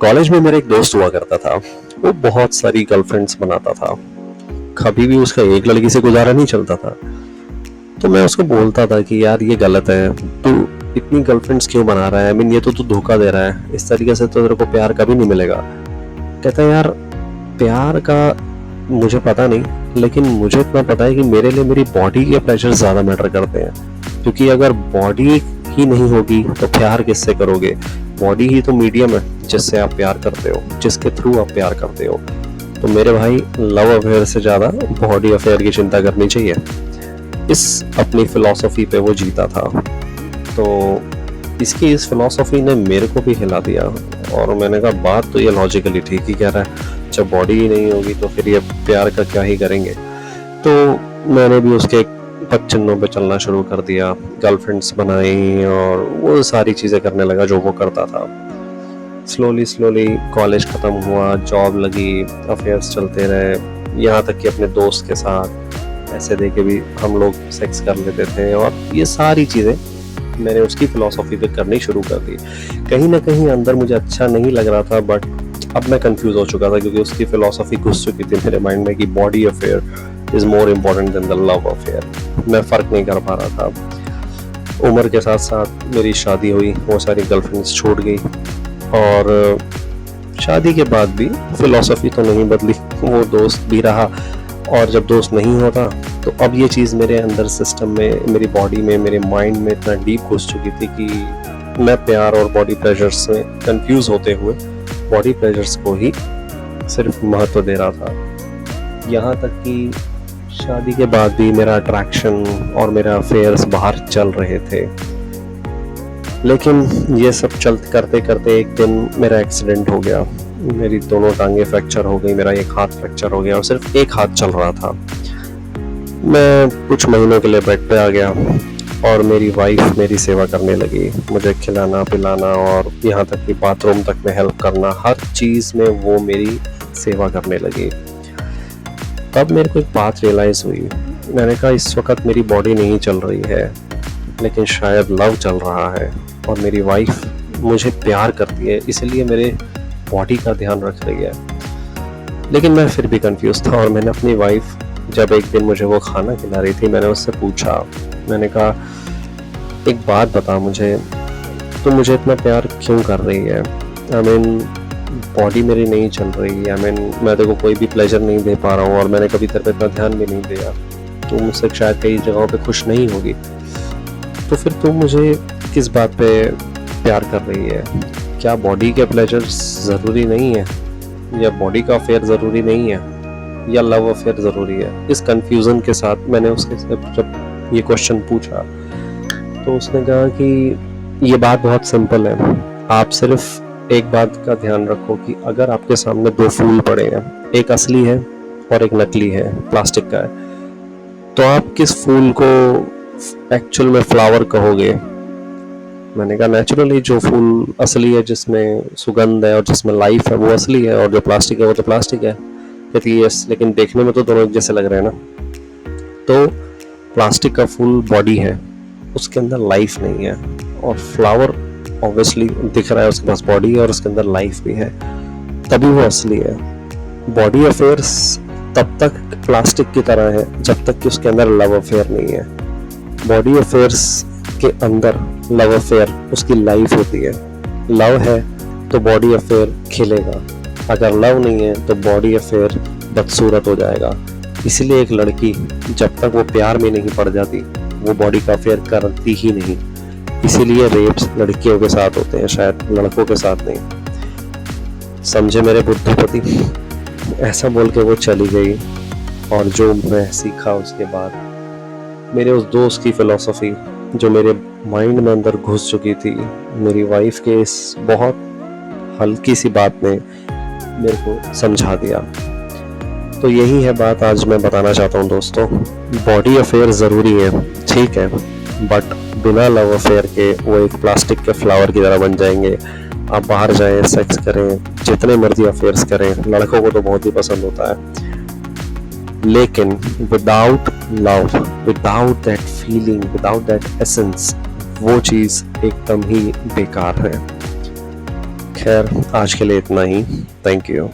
College में मेरा एक दोस्त हुआ करता था। वो बहुत सारी गर्लफ्रेंड्स बनाता था। कभी भी उसका एक लड़की से गुजारा नहीं चलता था। तो मैं उसको बोलता था कि यार ये गलत है, तू इतनी गर्लफ्रेंड्स क्यों बना रहा है? आई मीन ये तो तू धोखा दे रहा है, इस तरीके से तो तेरे को प्यार कभी नहीं मिलेगा। कहता है यार प्यार का मुझे पता नहीं, लेकिन मुझे इतना पता है कि मेरे लिए मेरी बॉडी के प्लेजर ज़्यादा मैटर करते हैं। क्योंकि अगर बॉडी ही नहीं होगी तो प्यार किससे करोगे? बॉडी ही तो मीडियम है जिससे आप प्यार करते हो, जिसके थ्रू आप प्यार करते हो। तो मेरे भाई लव अफेयर से ज़्यादा बॉडी अफेयर की चिंता करनी चाहिए। इस अपनी फिलॉसफी पे वो जीता था। तो इसकी इस फिलॉसफी ने मेरे को भी हिला दिया। और मैंने कहा बात तो ये लॉजिकली ठीक ही कह रहा है, जब बॉडी ही नहीं होगी तो फिर ये प्यार का क्या ही करेंगे। तो मैंने भी उसके पच्चनों पे चलना शुरू कर दिया, गर्लफ्रेंड्स बनाई और वो सारी चीज़ें करने लगा जो वो करता था। स्लोली स्लोली कॉलेज ख़त्म हुआ, जॉब लगी, अफेयर्स चलते रहे, यहाँ तक कि अपने दोस्त के साथ पैसे दे के भी हम लोग सेक्स कर लेते थे। और ये सारी चीज़ें मैंने उसकी फिलॉसफी पे करनी शुरू कर दी। कहीं ना कहीं अंदर मुझे अच्छा नहीं लग रहा था, बट अब मैं कंफ्यूज हो चुका था क्योंकि उसकी फिलॉसफी घुस चुकी थी मेरे माइंड में कि body affair is more important then the love affair. मैं फ़र्क नहीं कर पा रहा था। उम्र के साथ साथ मेरी शादी हुई, वो सारी गर्लफ्रेंड्स छूट गई और शादी के बाद भी फिलॉसफी तो नहीं बदली, वो दोस्त भी रहा। और जब दोस्त नहीं होता तो अब ये चीज़ मेरे अंदर सिस्टम में, मेरी बॉडी में, मेरे माइंड में इतना डीप घुस चुकी थी कि मैं प्यार और बॉडी प्लेजर्स से कंफ्यूज होते हुए बॉडी प्लेजर्स को ही सिर्फ महत्व दे रहा था। यहाँ तक कि शादी के बाद भी मेरा अट्रैक्शन और मेरा अफेयर्स बाहर चल रहे थे। लेकिन ये सब चलते करते करते एक दिन मेरा एक्सीडेंट हो गया। मेरी दोनों टांगें फ्रैक्चर हो गई, मेरा एक हाथ फ्रैक्चर हो गया और सिर्फ एक हाथ चल रहा था। मैं कुछ महीनों के लिए बेड पे आ गया और मेरी वाइफ मेरी सेवा करने लगी, मुझे खिलाना पिलाना और यहाँ तक कि बाथरूम तक में हेल्प करना, हर चीज़ में वो मेरी सेवा करने लगी। तब मेरे को एक बात रियलाइज़ हुई। मैंने कहा इस वक्त मेरी बॉडी नहीं चल रही है, लेकिन शायद लव चल रहा है और मेरी वाइफ मुझे प्यार करती है, इसलिए मेरे बॉडी का ध्यान रख रही है। लेकिन मैं फिर भी कंफ्यूज था और मैंने अपनी वाइफ, जब एक दिन मुझे वो खाना खिला रही थी, मैंने उससे पूछा, मैंने कहा एक बात बता मुझे, तुम मुझे इतना प्यार क्यों कर रही है? आई मीन बॉडी मेरी नहीं चल रही, आई मीन मैं तेरे को कोई भी प्लेजर नहीं दे पा रहा हूँ और मैंने कभी तेरे पे इतना ध्यान भी नहीं दिया। तुम मुझसे शायद कई जगहों पे खुश नहीं होगी, तो फिर तुम मुझे किस बात पे प्यार कर रही है? क्या बॉडी के प्लेजर्स ज़रूरी नहीं है, या बॉडी का अफेयर ज़रूरी नहीं है, या लव अफेयर ज़रूरी है? इस कंफ्यूजन के साथ मैंने उसके जब ये क्वेश्चन पूछा तो उसने कहा कि ये बात बहुत सिंपल है, आप सिर्फ एक बात का ध्यान रखो कि अगर आपके सामने दो फूल पड़े हैं, एक असली है और एक नकली है, प्लास्टिक का है, तो आप किस फूल को एक्चुअल में फ्लावर कहोगे? मैंने कहा नेचुरली जो फूल असली है, जिसमें सुगंध है और जिसमें लाइफ है, वो असली है, और जो प्लास्टिक है वो तो प्लास्टिक है। कहती है यस, लेकिन देखने में तो दोनों एक जैसे लग रहे हैं ना। तो प्लास्टिक का फूल बॉडी है, उसके अंदर लाइफ नहीं है, और फ्लावर ऑब्वियसली दिख रहा है, उसके पास बॉडी है और उसके अंदर लाइफ भी है, तभी वो असली है। बॉडी अफेयर्स तब तक प्लास्टिक की तरह है जब तक कि उसके अंदर लव अफेयर नहीं है। बॉडी अफेयर्स के अंदर लव अफेयर उसकी लाइफ होती है। लव है तो बॉडी अफेयर खिलेगा, अगर लव नहीं है तो बॉडी अफेयर बदसूरत हो जाएगा। इसलिए एक लड़की जब तक वो प्यार में नहीं पड़ जाती वो बॉडी का अफेयर करती ही नहीं। इसीलिए रेप्स लड़कियों के साथ होते हैं, शायद लड़कों के साथ नहीं। समझे मेरे बुद्धिपति? ऐसा बोल के वो चली गई और जो मैं सीखा उसके बाद, मेरे उस दोस्त की फिलॉसफी जो मेरे माइंड में अंदर घुस चुकी थी, मेरी वाइफ के इस बहुत हल्की सी बात ने मेरे को समझा दिया। तो यही है बात आज मैं बताना चाहता हूँ दोस्तों। बॉडी अफेयर ज़रूरी है, ठीक है, बट बिना लव अफेयर के वो एक प्लास्टिक के फ्लावर की तरह बन जाएंगे। आप बाहर जाएं, सेक्स करें, जितने मर्जी अफेयर्स करें, लड़कों को तो बहुत ही पसंद होता है, लेकिन without love, without that feeling, without that essence, वो चीज़ एकदम ही बेकार है। खैर आज के लिए इतना ही। Thank you.